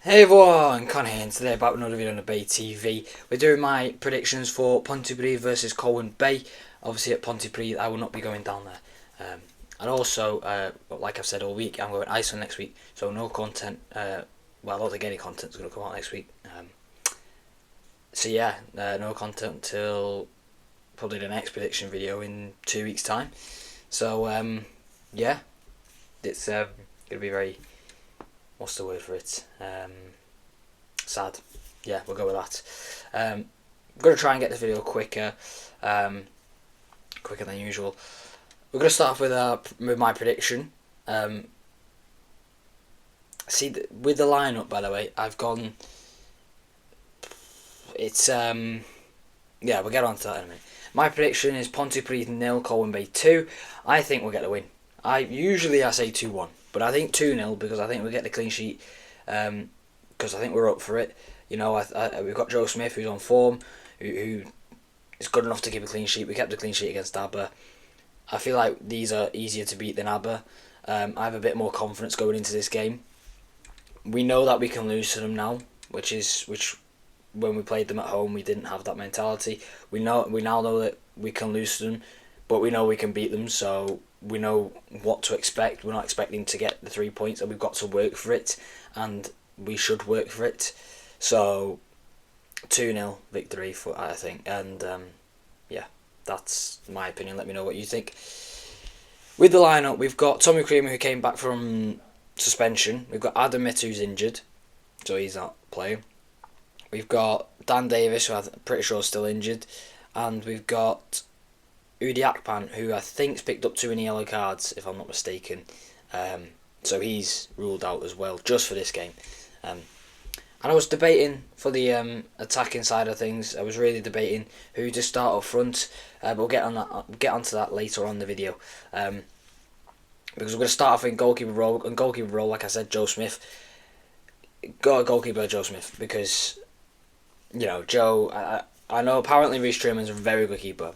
Hey everyone, Connor here, and today about another video on the Bay TV. We're doing my predictions for Pontypridd versus Colwyn Bay. Obviously at Pontypridd I will not be going down there. And also, like I've said all week, I'm going Iceland next week, so no content, well I don't think any content is going to come out next week. So yeah, no content until probably the next prediction video in 2 weeks time. So yeah, it's going to be very... what's the word for it? Sad. Yeah, we'll go with that. I'm going to try and get the video quicker than usual. We're going to start off with my prediction. With the lineup, by the way, I've gone... It's... yeah, we'll get on to that in a minute. My prediction is Pontypridd 0, Colwyn Bay 2. I think we'll get the win. Usually I say 2-1. But I think 2-0 because I think we'll get the clean sheet because I think we're up for it. You know, we've got Joe Smith who's on form, who is good enough to keep a clean sheet. We kept a clean sheet against Aber. I feel like these are easier to beat than Aber. I have a bit more confidence going into this game. We know that we can lose to them now, which when we played them at home we didn't have that mentality. We now know that we can lose to them, but we know we can beat them, so we know what to expect. We're not expecting to get the 3 points, and we've got to work for it, and we should work for it. So 2-0 victory I think, and yeah, that's my opinion. Let me know what you think. With the lineup, we've got Tommy Creamer, who came back from suspension. We've got Adam Mitt, who's injured, so he's not playing. We've got Dan Davis, who I'm pretty sure is still injured, and we've got Udi Akpan, who I think's picked up 2 yellow cards, if I'm not mistaken. So he's ruled out as well, just for this game. And I was debating for the attacking side of things. I was really debating who to start up front, but we'll get onto that later on in the video. Because we're going to start off in goalkeeper role, like I said, Joe Smith. Got a goalkeeper, Joe Smith, because you know Joe. I know apparently Reece Truman's a very good keeper,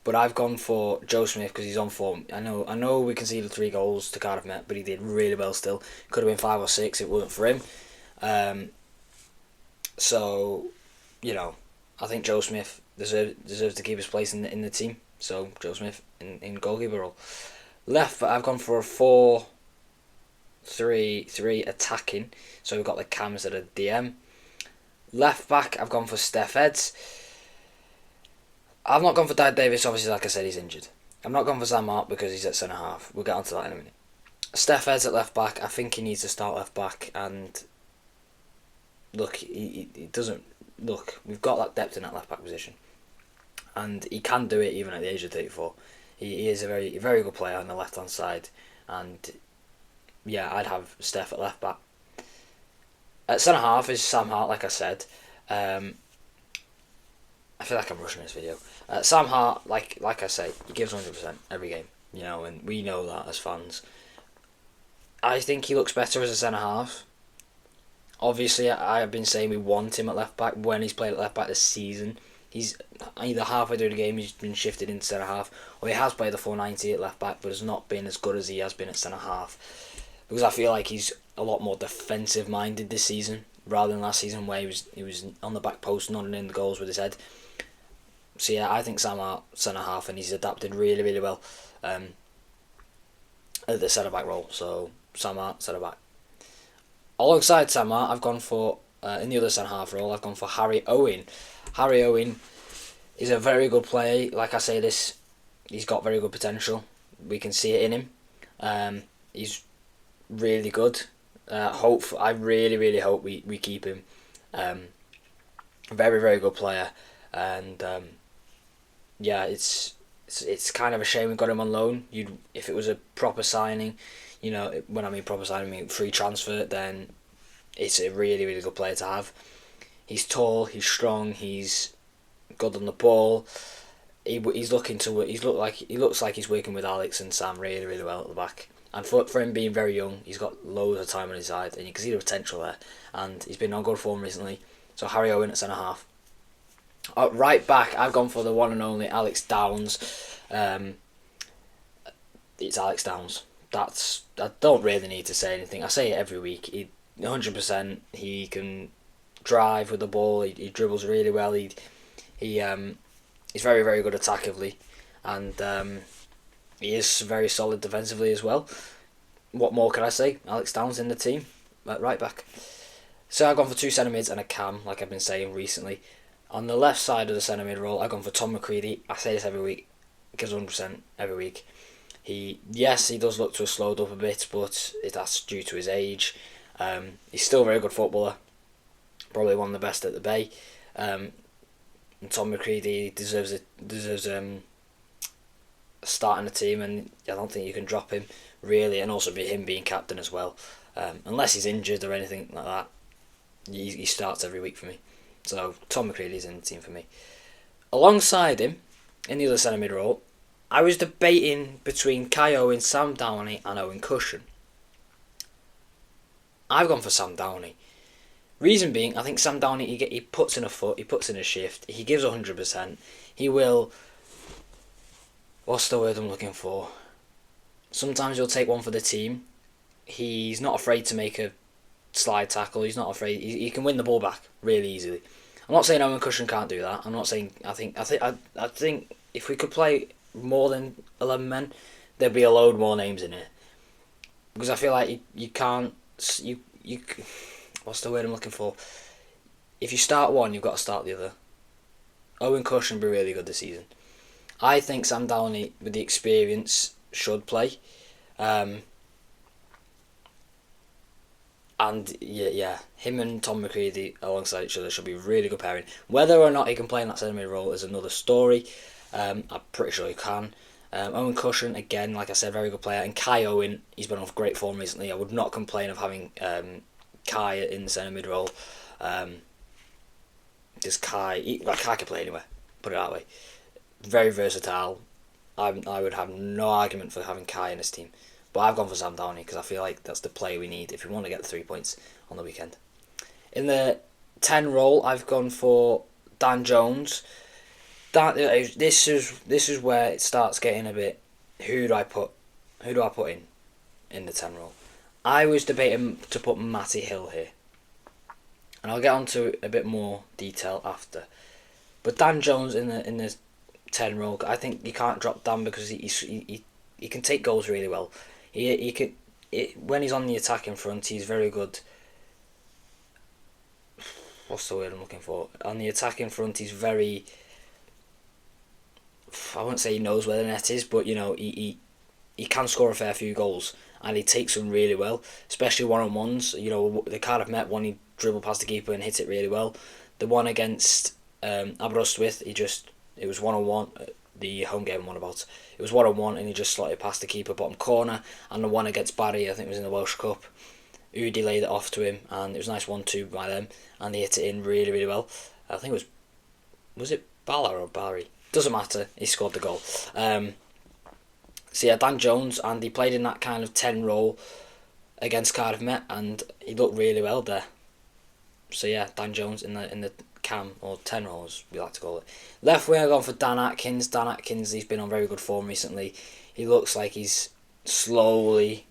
but I've gone for Joe Smith because he's on form. I know we conceded 3 goals to Cardiff Met, but he did really well still. Could have been 5 or 6 if it wasn't for him. So, you know, I think Joe Smith deserves to keep his place in the team. So Joe Smith in goalkeeper role. Left, but I've gone for a 4-3-3 attacking. So we've got the cams that are DM. Left back, I've gone for Steph Eds. I've not gone for Dan Davis, obviously, like I said, he's injured. I've not gone for Sam Hart because he's at centre half. We'll get onto that in a minute. Steph Eds at left back, I think he needs to start left back, and look, he doesn't. Look, we've got that depth in that left back position, and he can do it even at the age of 34. He is a very good player on the left hand side, and yeah, I'd have Steph at left back. At centre half is Sam Hart, like I said. I feel like I'm rushing this video. Sam Hart, like I say, he gives 100% every game, you know, and we know that as fans. I think he looks better as a centre half. Obviously, I have been saying we want him at left back when he's played at left back this season. He's either halfway through the game he's been shifted into centre half, or he has played the 490 at left back, but has not been as good as he has been at centre half. Because I feel like he's a lot more defensive minded this season rather than last season, where he was on the back post nodding in the goals with his head. So yeah, I think Sam Hart centre half, and he's adapted really well at the centre back role. So Sam Hart centre back. Alongside Sam Hart, I've gone for in the other centre half role, I've gone for Harry Owen. Harry Owen is a very good player. Like I say, he's got very good potential. We can see it in him. He's really good. I really hope we keep him. Very good player, and yeah, it's kind of a shame we got him on loan. If it was a proper signing, you know, when I mean proper signing, I mean free transfer, then it's a really good player to have. He's tall, he's strong, he's good on the ball. He looks like he's working with Alex and Sam really well at the back. And for him being very young, he's got loads of time on his side, and you can see the potential there. And he's been on good form recently. So Harry Owen at centre half. Right back, I've gone for the one and only Alex Downs. It's Alex Downs. I don't really need to say anything. I say it every week. 100%. He can drive with the ball. He dribbles really well. He's very, very good attackively, and he is very solid defensively as well. What more can I say? Alex Downs in the team at right back. So I've gone for two centre mids and a cam, like I've been saying recently. On the left side of the centre mid role, I've gone for Tom McCready. I say this every week. He gives 100% every week. He does look to have slowed up a bit, but that's due to his age. He's still a very good footballer. Probably one of the best at the Bay. And Tom McCready deserves starting the team, and I don't think you can drop him really, and also be him being captain as well. Unless he's injured or anything like that, he starts every week for me. So Tom McCready's in the team for me. Alongside him, in the other centre mid role, I was debating between Kai Owen, Sam Downey and Owen Cushion. I've gone for Sam Downey. Reason being, I think Sam Downey, he puts in a foot, he puts in a shift, he gives 100%. He will... What's the word I'm looking for? Sometimes he'll take one for the team. He's not afraid to make a slide tackle. He's not afraid. He can win the ball back really easily. I'm not saying Owen Cushion can't do that. I'm not saying. I think if we could play more than 11 men, there'd be a load more names in here. Because I feel like you can't. What's the word I'm looking for? If you start one, you've got to start the other. Owen Cushion would be really good this season. I think Sam Downey, with the experience, should play. And yeah, him and Tom McCready alongside each other should be a really good pairing. Whether or not he can play in that centre mid role is another story. I'm pretty sure he can. Owen Cushion, again, like I said, very good player. And Kai Owen, he's been off great form recently. I would not complain of having Kai in the centre mid role. Because Kai can play anywhere, put it that way. Very versatile. I would have no argument for having Kai in his team. But I've gone for Sam Downey because I feel like that's the player we need if we want to get the 3 points on the weekend. In the 10 role, I've gone for Dan Jones. This is where it starts getting a bit. Who do I put in the 10 role? I was debating to put Matty Hill here, and I'll get onto a bit more detail after. But Dan Jones in the 10 role, I think you can't drop Dan because he can take goals really well. When he's on the attacking front, he's very good. What's the word I'm looking for? On the attacking front, he's very... I wouldn't say he knows where the net is, but he can score a fair few goals, and he takes them really well, especially one-on-ones. The Cardiff Met one, he dribbled past the keeper and hit it really well. The one against Aberystwyth, it was one-on-one. The home game one about. It was 1-on-1 and he just slotted past the keeper bottom corner. And the one against Barry, I think it was in the Welsh Cup, Udi laid it off to him and it was a nice 1-2 by them and they hit it in really, really well. I think it was it Bala or Barry? Doesn't matter, he scored the goal. So yeah, Dan Jones, and he played in that kind of 10 role against Cardiff Met and he looked really well there. So yeah, Dan Jones in the cam, or 10 role as we like to call it. Left wing, I've gone for Dan Atkins. Dan Atkins, he's been on very good form recently. He looks like he's slowly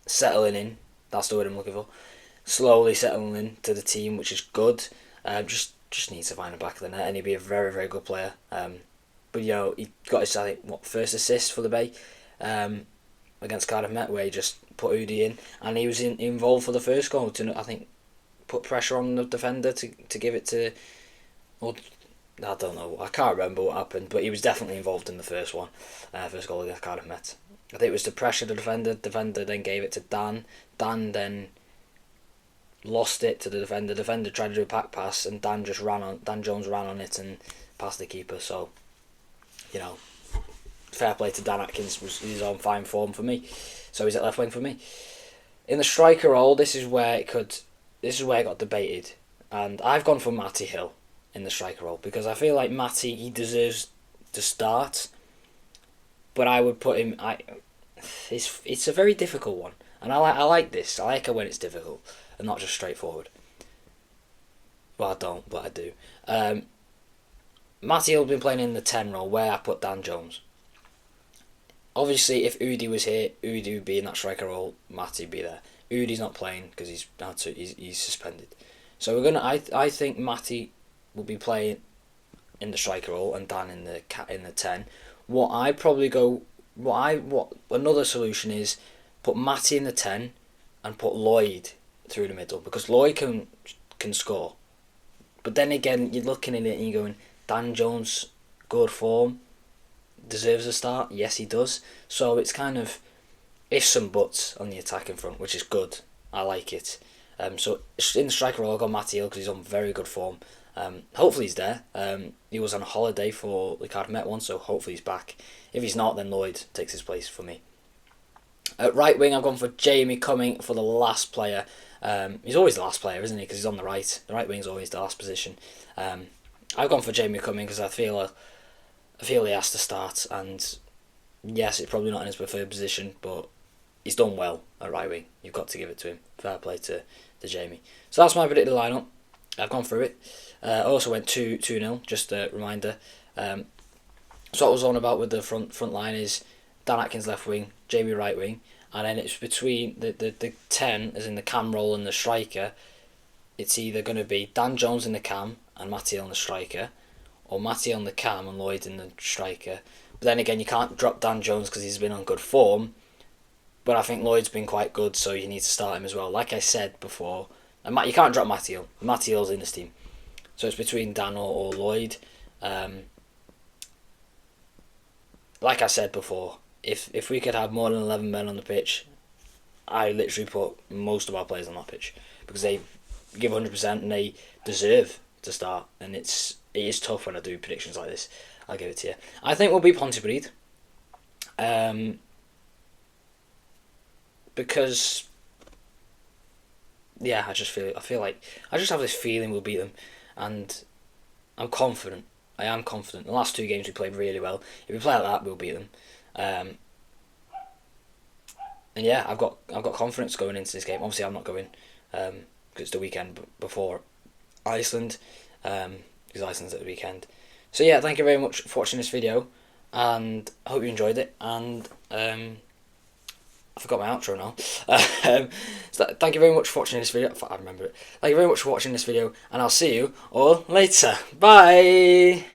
settling in. That's the word I'm looking for. Slowly settling in to the team, which is good. Just needs to find the back of the net, and he'd be a very, very good player. But he got his first assist for the Bay against Cardiff Met, where he just put Udi in, and he was involved for the first goal to, I think, put pressure on the defender to give it to, or I don't know, I can't remember what happened, but he was definitely involved in the first one, first goal against Cardiff Met. I think it was to pressure the defender then gave it to Dan then lost it to the defender tried to do a back pass and Dan Jones ran on it and passed the keeper. So fair play to Dan Atkins, he's on fine form for me, so he's at left wing for me. In the striker role, this is where it got debated, and I've gone for Matty Hill in the striker role because I feel like Matty, he deserves to start, but I would put him. It's a very difficult one, and I like this. I like it when it's difficult and not just straightforward. Well, I don't, but I do. Matty Hill's been playing in the 10 role where I put Dan Jones. Obviously, if Udi was here, Udi would be in that striker role. Matty would be there. Udi's not playing because he's suspended. So we're gonna. I think Matty will be playing in the striker role and Dan in the 10. What I probably go. What another solution is put Matty in the 10 and put Lloyd through the middle, because Lloyd can score. But then again, you're looking at it and you're going, Dan Jones, good form, deserves a start. Yes, he does. So it's kind of ifs and buts on the attacking front, which is good. I like it. So in the striker role, I've got Matty Hill because he's on very good form. Hopefully he's there. He was on holiday for the Cardiff Met one, so hopefully he's back. If he's not, then Lloyd takes his place for me. At right wing, I've gone for Jamie Cumming for the last player. He's always the last player, isn't he? Because he's on the right. The right wing's always the last position. I've gone for Jamie Cumming because I feel he has to start. And yes, it's probably not in his preferred position, but he's done well at right wing. You've got to give it to him. Fair play to Jamie. So that's my predicted lineup. I've gone through it. I also went 2-0, just a reminder. So what I was on about with the front line is Dan Atkins left wing, Jamie right wing, and then it's between the 10, as in the cam role, and the striker. It's either going to be Dan Jones in the cam and Matty on the striker, or Matty on the cam and Lloyd in the striker. But then again, you can't drop Dan Jones because he's been on good form. But I think Lloyd's been quite good, so you need to start him as well. Like I said before, and you can't drop Matty Hill. Matty Hill's in this team. So it's between Dan or Lloyd. Like I said before, if we could have more than 11 men on the pitch, I literally put most of our players on that pitch, because they give 100% and they deserve to start. And it is tough when I do predictions like this. I'll give it to you. I think we'll be Pontypridd. Because yeah, I feel like I just have this feeling we'll beat them, and I'm confident. I am confident. The last 2 games we played really well. If we play like that, we'll beat them. And yeah, I've got confidence going into this game. Obviously, I'm not going because it's the weekend before Iceland, because Iceland's at the weekend. So yeah, thank you very much for watching this video, and I hope you enjoyed it. And I forgot my outro now. So thank you very much for watching this video. I remember it. Thank you very much for watching this video, and I'll see you all later. Bye.